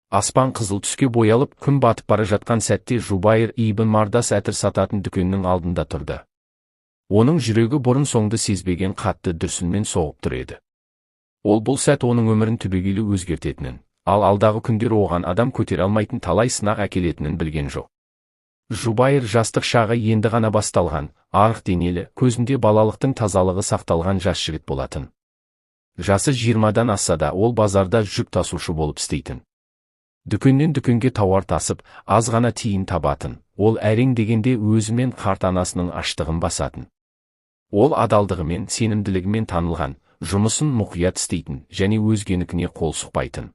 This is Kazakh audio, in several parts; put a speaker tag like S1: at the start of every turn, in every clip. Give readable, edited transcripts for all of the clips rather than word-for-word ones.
S1: Аспан қызыл түске боялып, күн батып бара жатқан сәтте Жубайыр ибн Мардас әтір сататын дүкеннің алдында тұрды. Оның жүрегі бұрын-соңды сезбеген қатты дүрсінмен соғып тұр еді. Ол бұл сәт оның өмірін түбегейлі өзгертетінін, ал алдағы күндер оған адам көтере алмайтын талай сынақ әкелетінін білген жоқ. Жубайыр жастық шағы енді ғана басталған, арық денелі, көзінде балалықтың тазалығы сақталған жас жігіт болатын. Жасы 20-дан асса да ол базарда жүк тасушы болып істейтін. Дүкеннен дүкенге тауар тасып, аз ғана тиын табатын. Ол әрең дегенде өзімен қарт анасының аштығын басатын. Ол адалдығымен, сенімділігімен танылған, жұмысын мұқият істейтін және өзгенікіне қол сұқпайтын.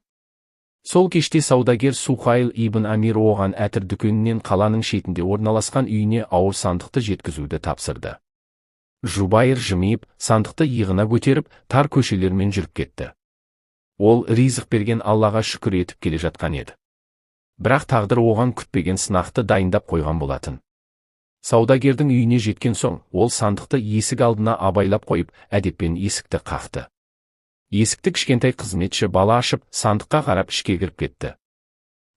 S1: Сол кеште саудагер Сухайл ибн Амир оған әтір дүкенінен қаланың шетінде орналасқан үйіне ауыр сандықты жеткізуді тапсырды. Жубайыр жымиып, сандықты иығына көтеріп, тар көшелермен жүріп кетті. Ол ризық берген Аллаға шүкір етіп келе жатқан еді. Бірақ тағдыр оған күтпеген сынақты дайындап қойған болатын. Саудагердің үйіне жеткен соң, ол сандықты есік алдына абайлап қойып, әдеппен есікті қақты. Есікті кішкентай қызметші бала ашып, сандыққа қарап ішке кіріп кетті.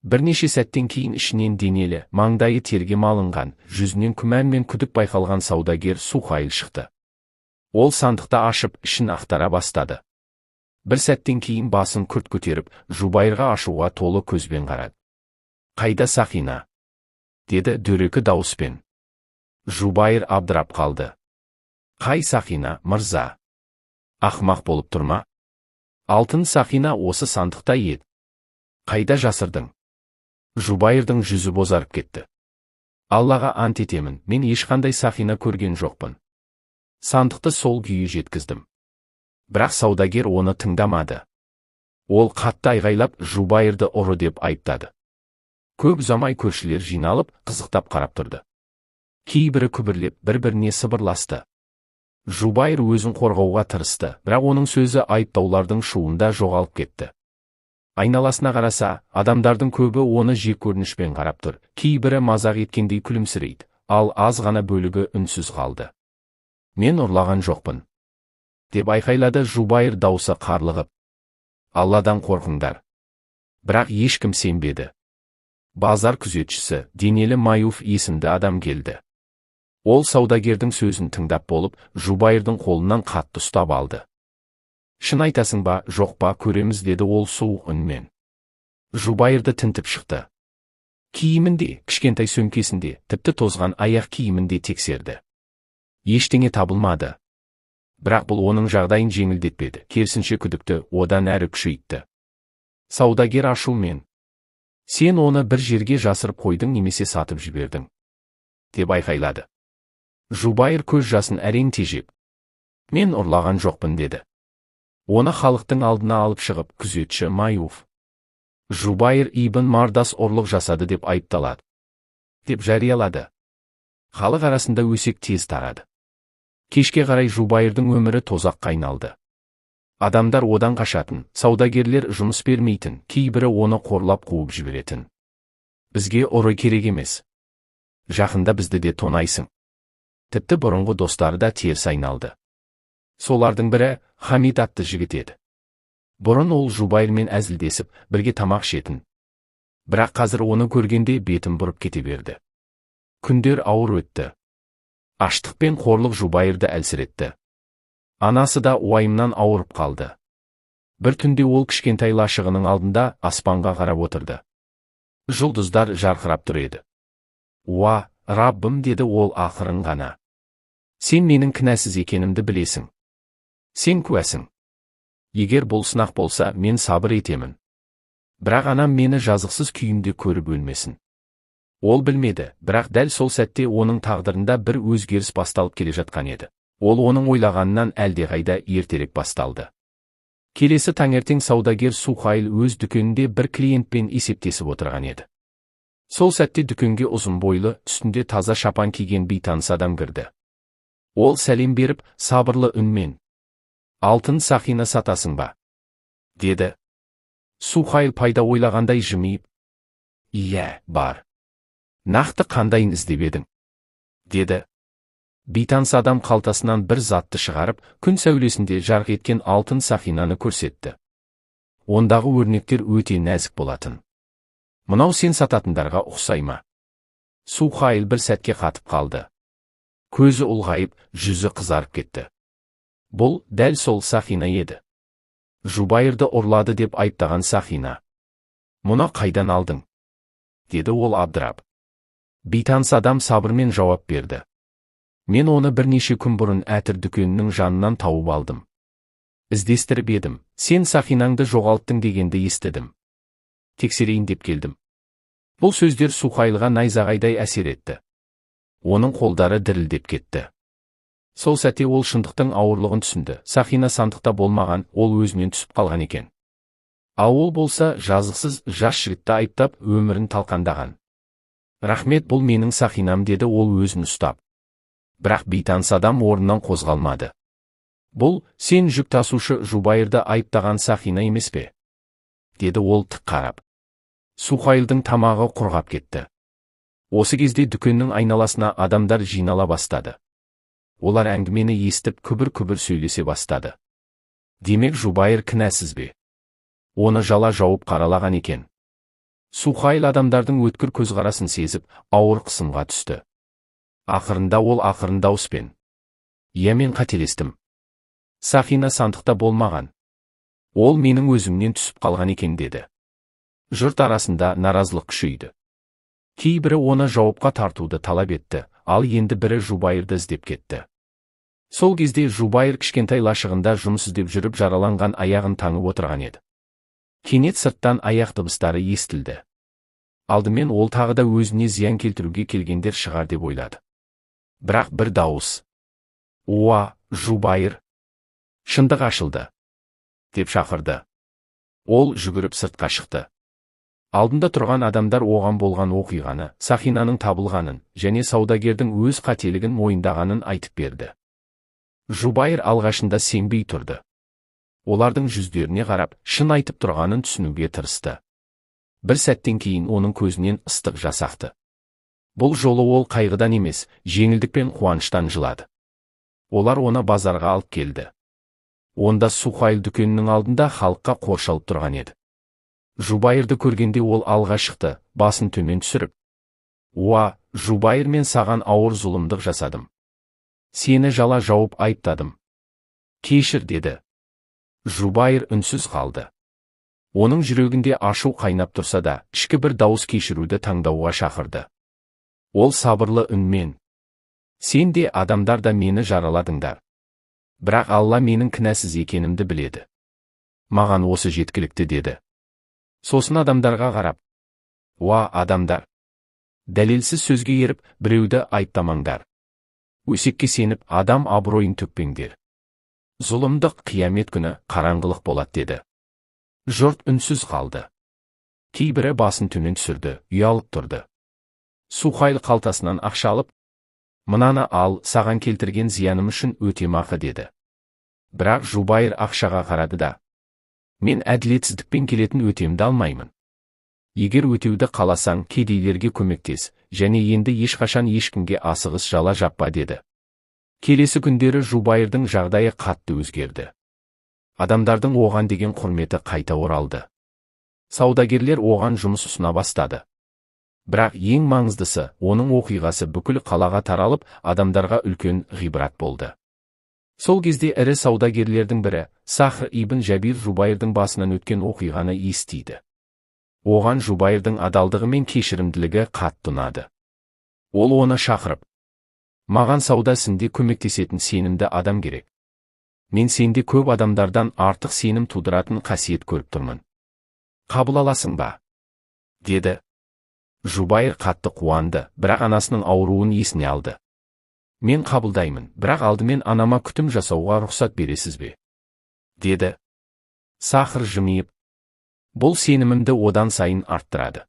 S1: Бірнеше сәттен кейін ішінен денелі, маңдайы терге малынған, жүзінен күмән мен күдік байқалған саудагер Сухайл шықты. Ол сандықты ашып, ішін ақтара бастады. Бір сәттен кейін басын күрт көтеріп, Жубайырға ашуға толы көзбен қарады. «Қайда Сақина?» деді дөрекі дауыспен. Жубайыр абдырап қалды. «Қай Сақина, мырза? Ақмақ болып тұрма? Алтын Сақина осы сандықта еді. Қайда жасырдың?» Жубайырдың жүзі бозарып кетті. «Аллаға ант етемін, мен ешқандай Сақина көрген жоқпын. Сандықты сол күйі жеткіздім». Бірақ саудагер оны тыңдамады. Ол қатты айғайлап Жубайырды ұры деп айыптады. Көп ұзамай көршілер жиналып, қызықтап қарап тұрды. Кейбірі күбірлеп, бір-біріне сыбырласты. Жубайыр өзін қорғауға тырысты, бірақ оның сөзі айыптаулардың шуында жоғалып кетті. Айналасына қараса, адамдардың көбі оны жек көрінішпен қарап тұр. Кейбірі мазақ еткендей күлімсірейді, ал аз ғана бөлігі үнсіз қалды. «Мен ұрлаған жоқпын», деп айқайлады Жубайыр даусы қарлығып. «Алладан қорқыңдар». Бірақ ешкім сенбеді. Базар күзетшісі, денелі Маюф есімді адам келді. Ол саудагердің сөзін тыңдап болып, Жубайырдың қолынан қатты ұстап алды. «Шын айтасың ба, жоқ па, көреміз», деді ол суық үнмен. Жубайырды тінтіп шықты. Киімінде, кішкентай сөмкесінде, тіпті тозған аяқ киімінде тексерді. Ештеңе табылмады. Бірақ бұл оның жағдайын жеңілдетпеді, керісінше күдікті одан әрі күшейтті. Саудагер ашумен: «Сен оны бір жерге жасырып қойдың немесе сатып жібердің», деп айқайлады. Жубайыр көз жасын әрең тежеп: «Мен ұрлаған жоқпын», деді. Оны халықтың алдына алып шығып, күзетші Маюф: «Жубайыр ибн Мардас ұрлық жасады деп айыпталады», деп жариялады. Халық арасында өсек тез тарады. Кешке қарай Жубайырдың өмірі тозаққа айналды. Адамдар одан қашатын, саудагерлер жұмыс бермейтін, кейбірі оны қорлап қуып жіберетін. «Бізге ұры керек емес. Жақында бізді де тонайсың». Тіпті бұрынғы достары да теріс айналды. Солардың бірі Хамид атты жігіт еді. Бұрын ол Жубайырмен әзілдесіп, бірге тамақ ішетін. Бірақ қазір оны көргенде бетін бұрып кете берді. Күндер ауыр өтті. Аштық пен қорлық Жубайырды әлсіретті. Анасы да уайымнан ауырып қалды. Бір түнде ол кішкентай лашығының алдында аспанға қарап отырды. Жұлдыздар жарқырап тұр еді. «Уа, Раббым», деді ол ақырын ғана. «Сен менің кінәсіз екенімді білесің. Сен куәсің. Егер бұл сынақ болса, мен сабыр етемін. Бірақ анам мені жазықсыз күйімде көріп өлмесін». Ол білмеді, бірақ дәл сол сәтте оның тағдырында бір өзгеріс басталып келе жатқан еді. Ол оның ойлағанынан әлдеқайда ертерек басталды. Келесі таңертең саудагер Сухайл өз дүкенінде бір клиентпен есептесіп отырған еді. Сол сәтте дүкенге ұзын бойлы, үстінде таза шапан киген бейтаныс адам кірді. Ол сәлем беріп, сабырлы үнмен: «Алтын Сақина сатасың ба?» деді. Сухайл пайда ойлағандай жымиып: «Иә, бар». «Нақты қандайын іздеп едің?» деді. Бейтаныс адам қалтасынан бір затты шығарып, күн сәулесінде жарқ еткен алтын Сақинаны көрсетті. Ондағы өрнектер өте нәзік болатын. Мынау сен сататындарға ұқсай ма? Сухайл бір сәтке қатып қалды. Көзі ұлғайып, жүзі қызарып кетті. Бұл дәл сол Сақина еді. Жубайырды ұрлады деп айыптаған Сақина. Мұны қайдан алдың? Деді ол абдырап. Бейтаныс адам сабырмен жауап берді. Мен оны бірнеше күн бұрын әтір дүкенінің жанынан тауып алдым. Іздестіріп едім, сен Сақинаңды жоғалттың дегенді естідім. Тексерейін деп келдім. Бұл сөздер Сухайлға найзағайдай әсер етті. Оның қолдары дірілдеп кетті. Сол сәтте ол шындықтың ауырлығын түсінді. Сақина сандықта болмаған, ол өзінен түсіп қалған екен. Ал ол болса жазықсыз жас жігітті айыптап өмірін талқандаған. Рахмет, бұл менің Сақинам, деді ол өзін ұстап. Бірақ бейтаныс адам орнынан қозғалмады. Бұл сен жүк тасушы Жубайырды айыптаған Сақина емес пе? Деді ол тік қарап. Сухайлдың тамағы құрғап кетті. Осы кезде дүкеннің айналасына адамдар жинала бастады. Олар әңгімені естіп күбір-күбір сөйлесе бастады. Демек Жубайыр кінәсіз бе? Оны жала жауып қаралаған екен. Сухайл адамдардың өткір көзқарасын сезіп, ауыр қысымға түсті. Ақырында ол ақырын дауыспен: «Иә, мен қателестім. Сақина сандықта болмаған. Ол менің өзімнен түсіп қалған екен», деді. Жұрт арасында наразылық күшейді. Кейбірі оны жауапқа тартуды талап етті, ал енді бірі Жубайырды іздеп кетті. Сол кезде Жубайыр кішкентай лашығында жұмыс іздеп жүріп жараланған аяғын таңып отырған еді. Кенет сырттан аяқ дыбыстары естілді. Алдымен ол тағы да өзіне зиян келтіруге келгендер шығар деп ойлады. Бірақ бір дауыс: «Уа, Жубайыр! Шындық ашылды!» деп шақырды. Ол жүгіріп сыртқа шықты. Алдында тұрған адамдар оған болған оқиғаны, Сақинаның табылғанын және саудагердің өз қателігін мойындағанын айтып берді. Жубайыр алғашында сенбей тұрды. Олардың жүздеріне қарап, шын айтып тұрғанын түсінуге тырысты. Бір сәттен кейін оның көзінен ыстық жас ақты. Бұл жолы ол қайғыдан емес, жеңілдік пен қуаныштан жылады. Олар оны базарға алып келді. Онда Сухайл дүкенінің алдында халыққа қоршалып тұрған еді. Жубайырды көргенде ол алға шықты, басын төмен түсіріп: «Уа, Жубайыр, мен саған ауыр зұлымдық жасадым. Сені жала жауып айыптадым. Кешір», деді. Жубайыр үнсіз қалды. Оның жүрегінде ашу қайнап тұрса да, ішкі бір дауыс кешіруді таңдауға шақырды. Ол сабырлы үнмен: «Сен де адамдар да мені жараладыңдар. Бірақ Алла менің кінәсіз екенімді біледі. Маған осы жеткілікті», деді. Сосын адамдарға қарап: «Уа, адамдар! Дәлелсіз сөзге еріп, біреуді айыптамаңдар. Өсекке сеніп, адам абыройын төкпеңдер. Зұлымдық қиямет күні қараңғылық болады», деді. Жұрт үнсіз қалды. Кейбірі басын төмен түсірді, ұялып тұрды. Сухайл қалтасынан ақша алып: «Мынаны ал, саған келтірген зияным үшін өтемақы», деді. Бірақ Жубайыр ақшаға қарады да: «Мен әділетсіздікпен келетін өтемді алмаймын. Егер өтеуді қаласаң, кедейлерге көмектес, және енді ешқашан ешкімге асығыс жала жаппа», деді. Келесі күндері Жубайырдың жағдайы қатты өзгерді. Адамдардың оған деген құрметі қайта оралды. Саудагерлер оған жұмыс ұсына бастады. Бірақ ең маңыздысы, оның оқиғасы бүкіл қалаға таралып, адамдарға үлкен ғибрат болды. Сол кезде ірі саудагерлердің бірі, Сахр ибн Жабир, Жубайырдың басынан өткен оқиғаны естиді. Оған Жубайырдың адалдығы мен кешірімділігі қатты ұнады. Ол оны шақырып: «Маған сауда ісінде көмектесетін сенімді адам керек. Мен сенде көп адамдардан артық сенім тудыратын қасиет көріп тұрмын. Қабыл аласың ба?» деді. Жубайыр қатты қуанды, бірақ анасының ауруын есіне алды. «Мен қабылдаймын, бірақ алдымен анама күтім жасауға рұқсат бересіз бе?» деді. Сахр жымиып: «Бұл сенімімді одан сайын арттырады.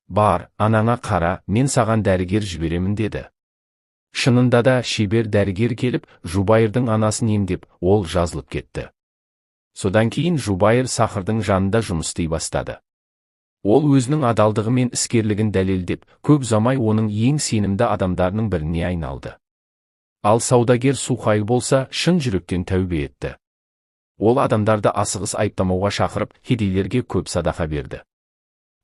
S1: Бар, анаңа қара, мен саған дәрігер жіберемін», деді. Шынында да шебер дәрігер келіп, Жубайырдың анасын емдеп, ол жазылып кетті. Содан кейін Жубайыр Сахрдың жанында жұмыс істей бастады. Ол өзінің адалдығы мен іскерлігін дәлелдеп, көп ұзамай оның ең сенімді адамдарының біріне айналды. Ал саудагер Сухайл болса, шын жүректен тәубе етті. Ол адамдарды асығыс айыптамауға шақырып, кедейлерге көп садақа берді.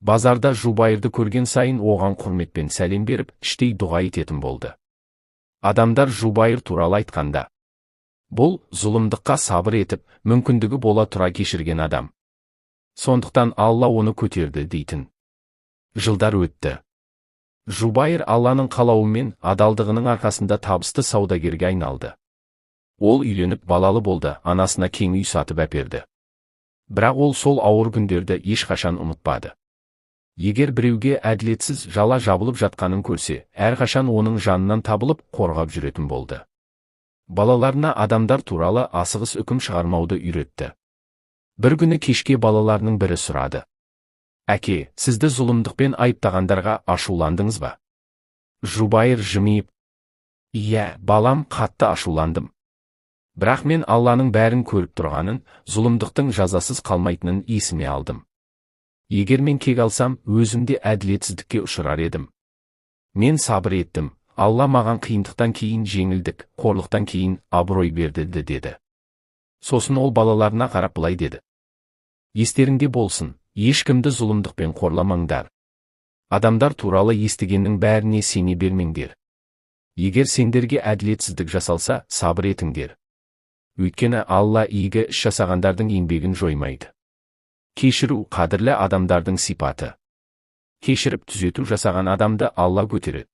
S1: Базарда Жубайырды көрген сайын оған құрметпен сәлем беріп, іштей дұға ететін болды. Адамдар Жубайыр туралы айтқанда, бұл зұлымдыққа сабыр етіп, мүмкіндігі бола тұра кешірген адам. Сондықтан Алла оны көтерді дейтін. Жылдар өтті. Жубайыр Алланың қалауымен адалдығының арқасында табысты саудагерге айналды. Ол үйленіп балалы болды, анасына кең үй сатып әперді. Бірақ ол сол ауыр күндерді ешқашан ұмытпады. Егер біреуге әділетсіз жала жабылып жатқанын көрсе, әрқашан оның жанынан табылып, қорғап жүретін болды. Балаларына адамдар туралы асығыс үкім шығармауды үйретті. Бір күні кешке балаларының бірі сұрады: «Әке, сізді зұлымдықпен айыптағандарға ашуландыңыз ба?» Жубайыр жымиып: «Иә, балам, қатты ашуландым. Бірақ мен Алланың бәрін көріп тұрғанын, зұлымдықтың жазасыз қалмайтынын есіме алдым. Егер мен кек алсам, өзімде әділетсіздікке ұшырар едім. Мен сабыр еттім, Алла маған қиындықтан кейін жеңілдік, қорлықтан кейін абырой берді» деді. Сосын ол балаларына қарап былай деді: «Естеріңде болсын, ешкімді зұлымдықпен қорламаңдар. Адамдар туралы естігеннің бәріне сене бермеңдер. Егер сендерге әділетсіздік жасалса, сабыр етіңдер. Өйткені Алла игі іс жасағандардың еңбегін жоймайды. Кешіру қадірлі адамдардың сипаты. Кешіріп түзету жасаған адамды Алла көтереді».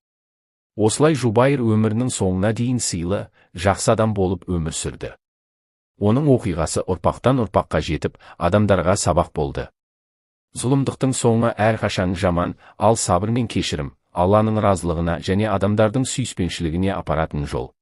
S1: Осылай Жубайыр өмірінің соңына дейін сыйлы, жақсы адам болып өмір сүрді. Оның оқиғасы ұрпақтан ұрпаққа жетіп, адамдарға сабақ болды. Зұлымдықтың соңы әрқашан жаман, ал сабыр мен кешірім Алланың разылығына және адамдардың сүйіспеншілігіне апаратын жол.